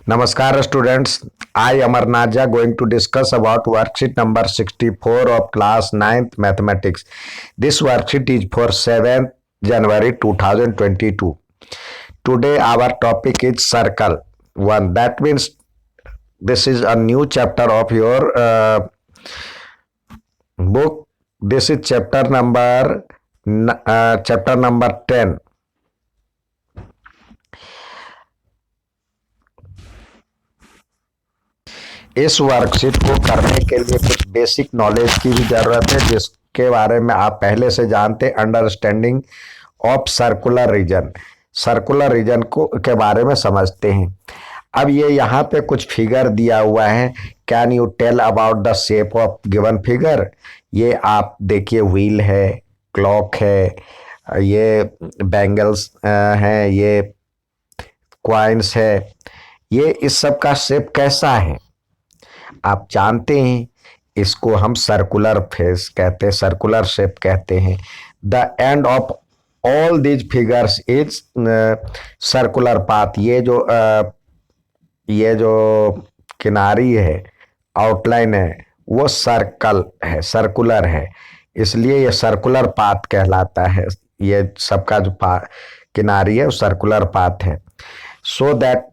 Namaskar students, I Amarnaja going to discuss about worksheet number 64 of class 9th mathematics. This worksheet is for 7th January 2022. Today our topic is circle 1. That means this is a new chapter of your book. This is chapter number 10. इस worksheet को करने के लिए कुछ basic knowledge की भी ज़रूरत है जिसके बारे में आप पहले से जानते। अंडरस्टैंडिंग ऑफ सर्कुलर रीजन को के बारे में समझते हैं। अब ये यहाँ पे कुछ फिगर दिया हुआ है। Can you tell about the shape of given figure. ये आप देखिए, व्हील है, क्लॉक है, ये बैंगल्स हैं, ये क्वाइंस है। ये इस सब का शेप कैसा है आप जानते हैं। इसको हम सर्कुलर फेस कहते हैं, सर्कुलर शेप कहते हैं। The end of all these figures is circular path. ये जो किनारी है, आउटलाइन है, वो सर्कल है, सर्कुलर है, इसलिए ये सर्कुलर पाथ कहलाता है। ये सबका जो किनारी है वो सर्कुलर पाथ है। So that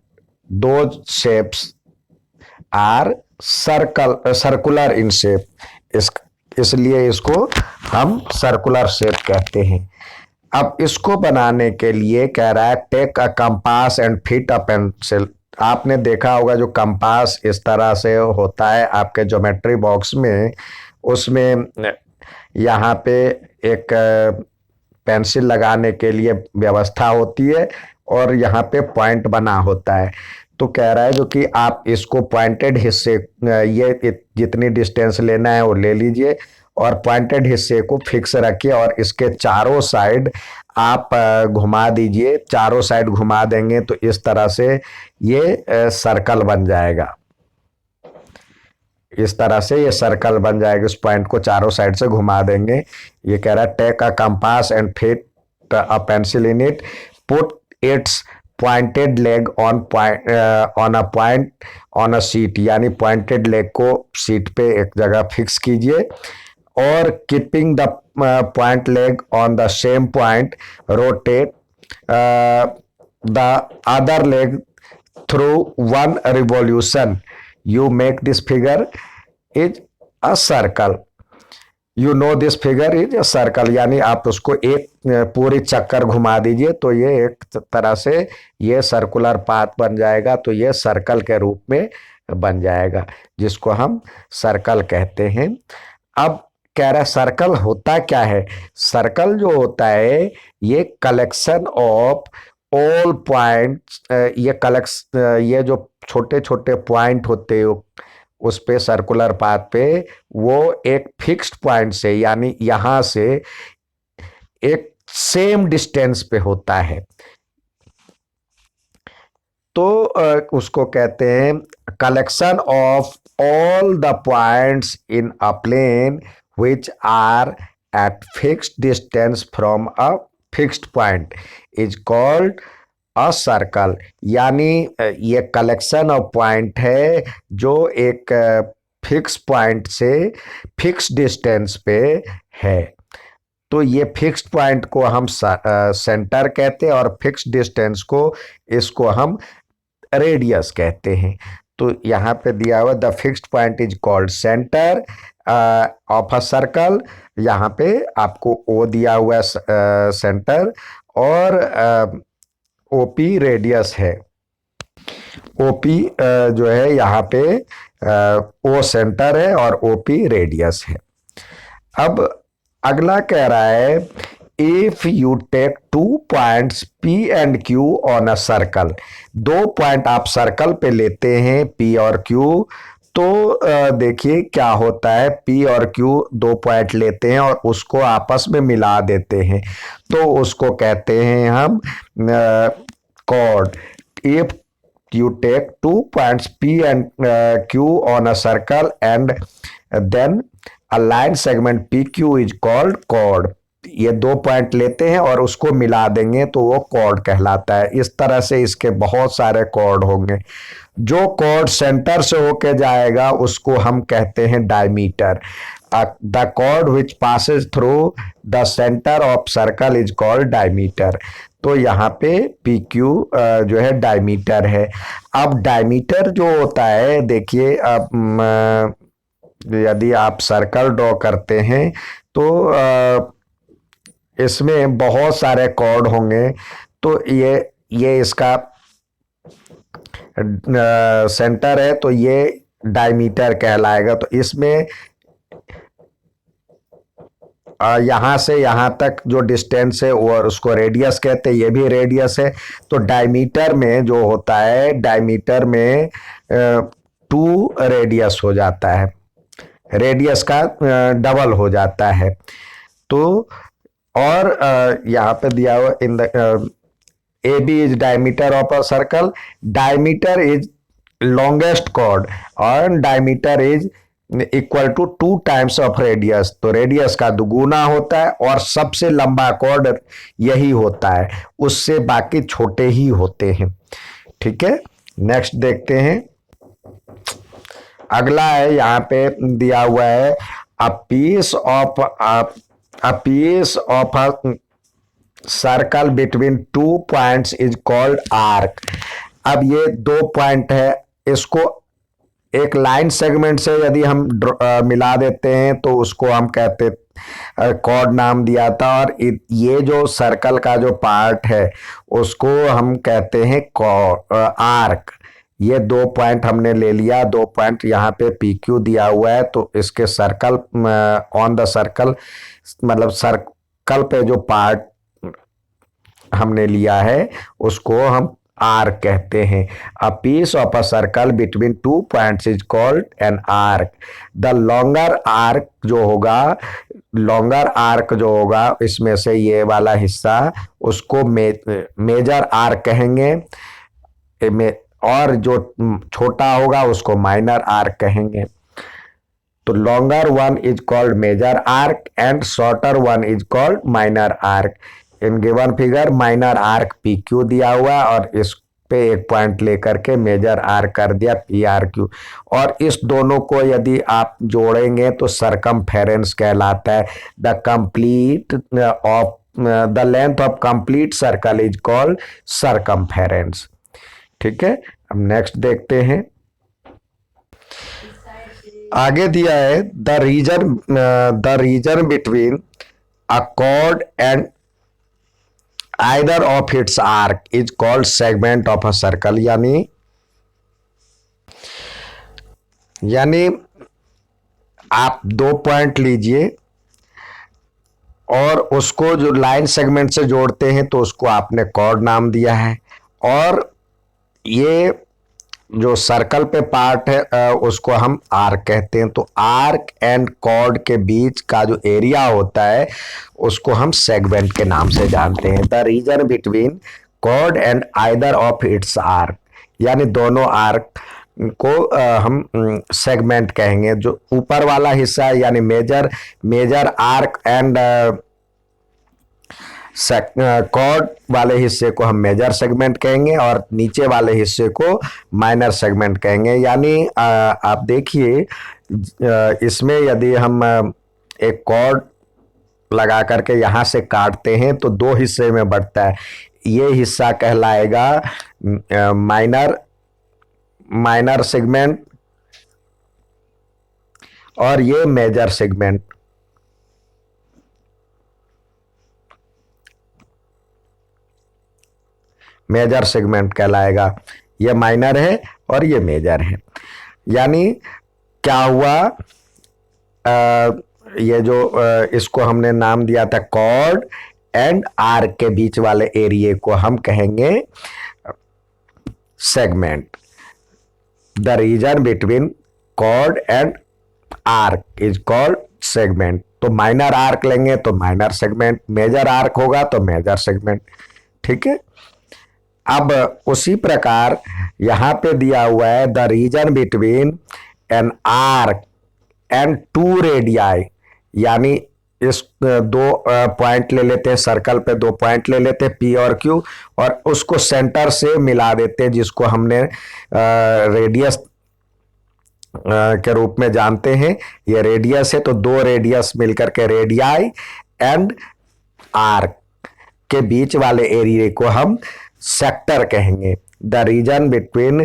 those shapes are circular in shape, इसलिए इसको हम सर्कुलर शेप कहते हैं। अब इसको बनाने के लिए कह रहा है take a compass and fit a pencil. आपने देखा होगा जो कंपास इस तरह से होता है आपके ज्योमेट्री बॉक्स में, उसमें यहाँ पे एक पेंसिल लगाने के लिए व्यवस्था होती है और यहाँ पे पॉइंट बना होता है। तो कह रहा है जो कि आप इसको पॉइंटेड हिस्से, ये जितनी डिस्टेंस लेना है वो ले लीजिए और पॉइंटेड हिस्से को फिक्स रखिए और इसके चारों साइड आप घुमा दीजिए। चारों साइड घुमा देंगे तो इस तरह से ये सर्कल बन जाएगा। इस तरह से ये सर्कल बन जाएगा। इस पॉइंट को चारों साइड से घुमा देंगे। ये कह रहा है take a compass and fit a pencil in it, put its pointed leg on a point on a seat. यानी पॉइंटेड लेग को सीट पे एक जगह फिक्स कीजिए और keeping the point leg on the same point, rotate the other leg through one revolution. You make this figure is a circle. You know this figure is a circle, यानी आप उसको एक पूरी चक्कर घुमा दीजिए तो ये एक तरह से ये सर्कुलर पाथ बन जाएगा। तो ये सर्कल के रूप में बन जाएगा जिसको हम सर्कल कहते हैं। अब कह रहा है सर्कल होता क्या है। सर्कल जो होता है ये कलेक्शन ऑफ ऑल पॉइंट्स, ये जो छोटे छोटे पॉइंट होते हैं उस पे सर्कुलर पाथ पे, वो एक फिक्स्ड पॉइंट से यानी यहां से एक सेम डिस्टेंस पे होता है। तो उसको कहते हैं collection of all the points in a plane which are at fixed distance from a fixed point is called a circle. यानी ये कलेक्शन ऑफ पॉइंट है जो एक फिक्स पॉइंट से फिक्स डिस्टेंस पे है। तो ये फिक्स्ड पॉइंट को हम सेंटर कहते हैं और फिक्स डिस्टेंस को इसको हम रेडियस कहते हैं। तो यहाँ पे दिया हुआ the fixed point is called centre of a circle. यहाँ पे आपको ओ दिया हुआ है सेंटर, और ओपी रेडियस है। ओपी जो है यहाँ पे ओ सेंटर है और ओपी रेडियस है। अब अगला कह रहा है if you take 2 points P and Q on a circle. 2 point आप सर्कल पे लेते हैं P और Q, तो देखिए क्या होता है। P और Q 2 पॉइंट लेते हैं और उसको आपस में मिला देते हैं, तो उसको कहते हैं हम cord. If you take 2 points P and Q on a circle and then a line segment PQ is called chord. ये 2 पॉइंट लेते हैं और उसको मिला देंगे तो वो कॉर्ड कहलाता है। इस तरह से इसके बहुत सारे कॉर्ड होंगे। जो कॉर्ड सेंटर से होके जाएगा उसको हम कहते हैं diameter. The chord which passes through the centre of circle is called diameter. तो यहाँ पे पी क्यू जो है डायमीटर है। अब डायमीटर जो होता है, देखिए अब यदि आप सर्कल ड्रॉ करते हैं तो इसमें बहुत सारे कॉर्ड होंगे। तो ये इसका सेंटर है तो ये डायमीटर कहलाएगा। तो इसमें यहां से यहां तक जो डिस्टेंस है वो उसको रेडियस कहते हैं, ये भी रेडियस है। तो डायमीटर में जो होता है, डायमीटर में 2 रेडियस हो जाता है, रेडियस का डबल हो जाता है। तो और यहाँ पे दिया हुआ in the A B is diameter of a circle, diameter is longest chord और diameter is equal to 2 times of radius. तो रेडियस का दुगुना होता है और सबसे लंबा कॉर्ड यही होता है, उससे बाकी छोटे ही होते हैं। ठीक है, नेक्स्ट देखते हैं। अगला है, यहाँ पे दिया हुआ है a piece of a circle between 2 points is called arc. अब ये 2 पॉइंट है, इसको एक लाइन सेगमेंट से यदि हम मिला देते हैं तो उसको हम कहते कॉर्ड नाम दिया था। और ये जो सर्कल का जो पार्ट है उसको हम कहते हैं आर्क। ये 2 पॉइंट हमने ले लिया, 2 पॉइंट यहाँ पे पी क्यू दिया हुआ है। तो इसके सर्कल ऑन द सर्कल, मतलब सर्कल पे जो पार्ट हमने लिया है उसको हम आर्क कहते हैं। A piece of a circle between 2 points is called an arc. The longer arc जो होगा, लॉन्गर आर्क जो होगा इसमें से ये वाला हिस्सा, उसको मेजर आर्क कहेंगे। और जो छोटा होगा उसको माइनर आर्क कहेंगे। तो longer one is called major arc and shorter one is called minor arc. In given figure minor arc P Q दिया हुआ है और इस पे 1 पॉइंट लेकर के मेजर आर्क कर दिया पी आर क्यू। और इस दोनों को यदि आप जोड़ेंगे तो सरकमफेरेंस कहलाता है। The complete of the length of complete circle is called circumference. ठीक है, अब नेक्स्ट देखते हैं। आगे दिया है the region between a cord and either of its arc is called segment of a circle. यानी आप 2 पॉइंट लीजिए और उसको जो लाइन सेगमेंट से जोड़ते हैं तो उसको आपने कॉर्ड नाम दिया है। और ये जो सर्कल पे पार्ट है उसको हम आर्क कहते हैं। तो आर्क एंड कॉर्ड के बीच का जो एरिया होता है उसको हम सेगमेंट के नाम से जानते हैं। The region between chord and either of its arc, यानी दोनों आर्क को हम सेगमेंट कहेंगे। जो ऊपर वाला हिस्सा है यानी मेजर आर्क एंड कॉर्ड वाले हिस्से को हम मेजर सेगमेंट कहेंगे और नीचे वाले हिस्से को माइनर सेगमेंट कहेंगे। यानी आप देखिए इसमें यदि हम एक कॉर्ड लगा करके यहाँ से काटते हैं तो 2 हिस्से में बढ़ता है। ये हिस्सा कहलाएगा माइनर सेगमेंट और ये मेजर सेगमेंट। मेजर सेगमेंट कहलाएगा। ये माइनर है और ये मेजर है। यानी क्या हुआ, ये जो इसको हमने नाम दिया था कॉर्ड एंड आर्क के बीच वाले एरिया को हम कहेंगे segment. The region between chord and arc is called segment. तो माइनर आर्क लेंगे तो माइनर सेगमेंट, मेजर आर्क होगा तो मेजर सेगमेंट। ठीक है, अब उसी प्रकार यहां पे दिया हुआ है the region between an arc and 2 radii. यानी इस दो पॉइंट ले लेते हैं, सर्कल पे दो पॉइंट ले लेते हैं पी और क्यू, और उसको सेंटर से मिला देते हैं, जिसको हमने रेडियस के रूप में जानते हैं। ये रेडियस है, तो दो रेडियस मिलकर के रेडियाई एंड आर्क के बीच वाले एरिया को हम सेक्टर कहेंगे। The region between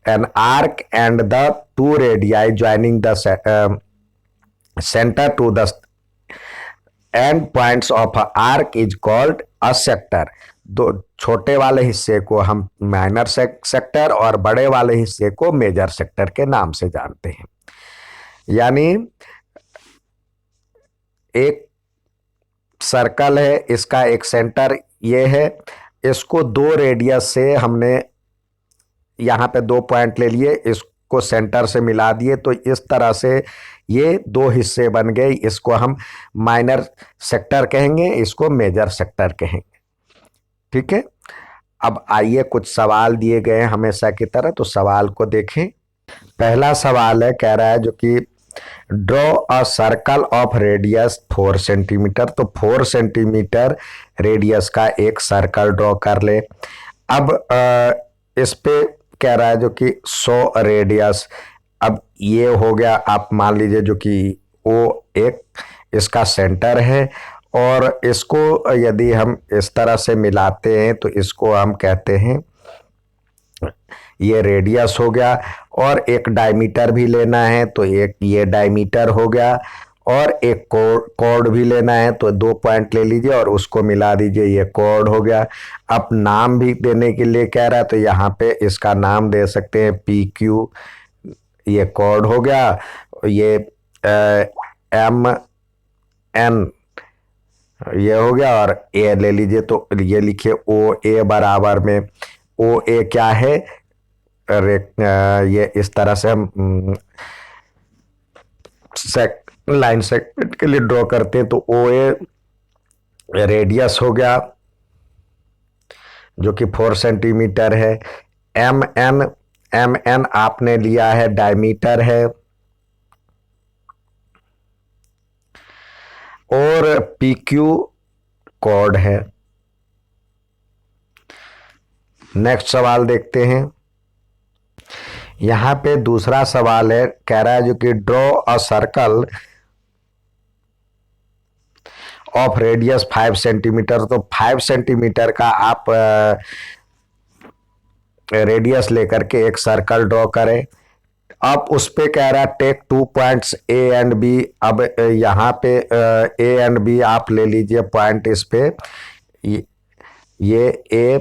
an arc and the two radii joining the centre to the end points of arc is called a sector. दो छोटे वाले हिस्से को हम माइनर सेक्टर और बड़े वाले हिस्से को मेजर सेक्टर के नाम से जानते हैं। यानी एक सर्कल है, इसका एक सेंटर ये है, इसको दो रेडियस से हमने यहाँ पे दो पॉइंट ले लिए, इसको सेंटर से मिला दिए, तो इस तरह से ये दो हिस्से बन गए। इसको हम माइनर सेक्टर कहेंगे, इसको मेजर सेक्टर कहेंगे। ठीक है, अब आइए कुछ सवाल दिए गए हैं हमेशा की तरह, तो सवाल को देखें। पहला सवाल है, कह रहा है जो कि draw a circle of radius 4 centimetre. तो 4 सेंटीमीटर रेडियस का एक सर्कल ड्रॉ कर ले। अब इस पे कह रहा है जो कि 100 रेडियस। अब ये हो गया, आप मान लीजिए जो कि वो एक इसका सेंटर है, और इसको यदि हम इस तरह से मिलाते हैं तो इसको हम कहते हैं, ये रेडियस हो गया, और एक डायमीटर भी लेना है तो एक ये डायमीटर हो गया, और एक कॉर्ड भी लेना है तो दो पॉइंट ले लीजिए और उसको मिला दीजिए, ये कॉर्ड हो गया। अब नाम भी देने के लिए कह रहा है, तो यहाँ पे इसका नाम दे सकते हैं पी क्यू, ये कॉर्ड हो गया। ये एम एन ये हो गया, और ए ले लीजिए, तो ये लिखिए ओ ए बराबर में, ओ ए क्या है, ये इस तरह से हम लाइन सेगमेंट के लिए ड्रॉ करते हैं, तो ओ ए रेडियस हो गया जो कि 4 सेंटीमीटर है। एम एन आपने लिया है डायमीटर है, और पी क्यू कॉर्ड है। नेक्स्ट सवाल देखते हैं। यहां पे दूसरा सवाल है, कह रहा है जो कि draw a circle of radius 5 centimetre. तो 5 सेंटीमीटर का आप रेडियस लेकर के एक सर्कल ड्रॉ करें। अब उस पे कह रहा है take 2 points A and B. अब यहाँ पे ए एंड बी आप ले लीजिए पॉइंट, इस पे ये ए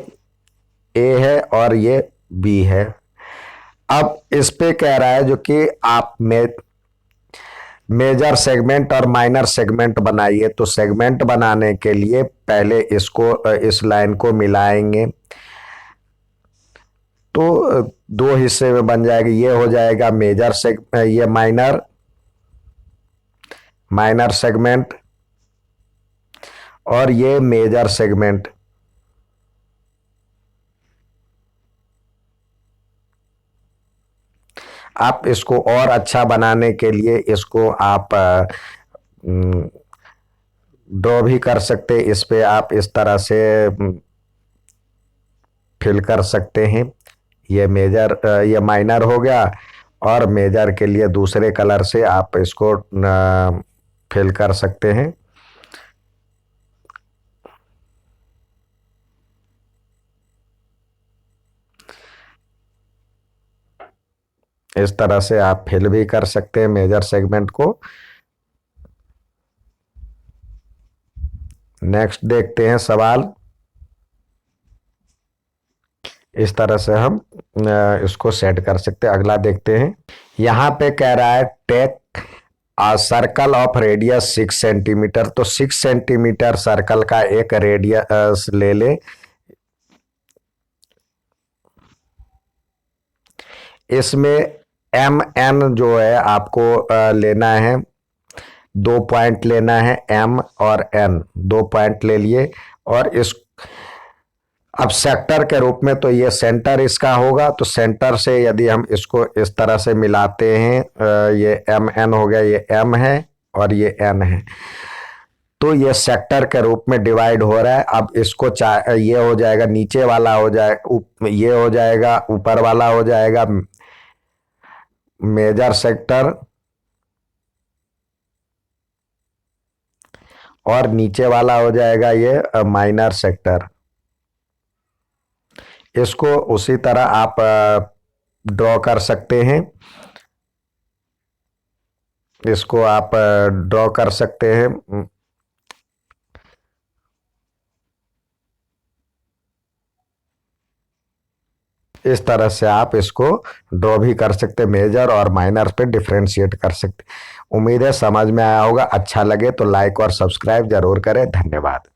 है और ये बी है। अब इस पे कह रहा है जो कि आप मेजर सेगमेंट और माइनर सेगमेंट बनाइए। तो सेगमेंट बनाने के लिए पहले इसको इस लाइन को मिलाएंगे, तो दो हिस्से में बन जाएगा। ये हो जाएगा ये माइनर सेगमेंट, और ये मेजर सेगमेंट। आप इसको और अच्छा बनाने के लिए इसको आप ड्रॉ भी कर सकते, इस पे आप इस तरह से फिल कर सकते हैं। ये माइनर हो गया, और मेजर के लिए दूसरे कलर से आप इसको फिल कर सकते हैं। इस तरह से आप फिल भी कर सकते हैं मेजर सेगमेंट को। नेक्स्ट देखते हैं सवाल। इस तरह से हम इसको सेट कर सकते हैं। अगला देखते हैं। यहां पे कह रहा है take a circle of radius 6 centimetre. तो 6 सेंटीमीटर सर्कल का एक रेडियस ले ले। इसमें एम एन जो है आपको लेना है, 2 पॉइंट लेना है, एम और एन 2 पॉइंट ले लिए। और इस अब सेक्टर के रूप में तो ये सेंटर इसका होगा, तो सेंटर से यदि हम इसको इस तरह से मिलाते हैं, ये एम एन हो गया, ये एम है और ये एन है। तो ये सेक्टर के रूप में डिवाइड हो रहा है। अब इसको ये हो जाएगा, नीचे वाला हो जाए, ये हो जाएगा, ऊपर वाला हो जाएगा मेजर सेक्टर, और नीचे वाला हो जाएगा ये माइनर सेक्टर। इसको उसी तरह आप ड्रॉ कर सकते हैं, इसको आप ड्रॉ कर सकते हैं। इस तरह से आप इसको ड्रॉ भी कर सकते, मेजर और माइनर पे डिफ्रेंशिएट कर सकते। उम्मीद है समझ में आया होगा। अच्छा लगे तो लाइक और सब्सक्राइब जरूर करें। धन्यवाद।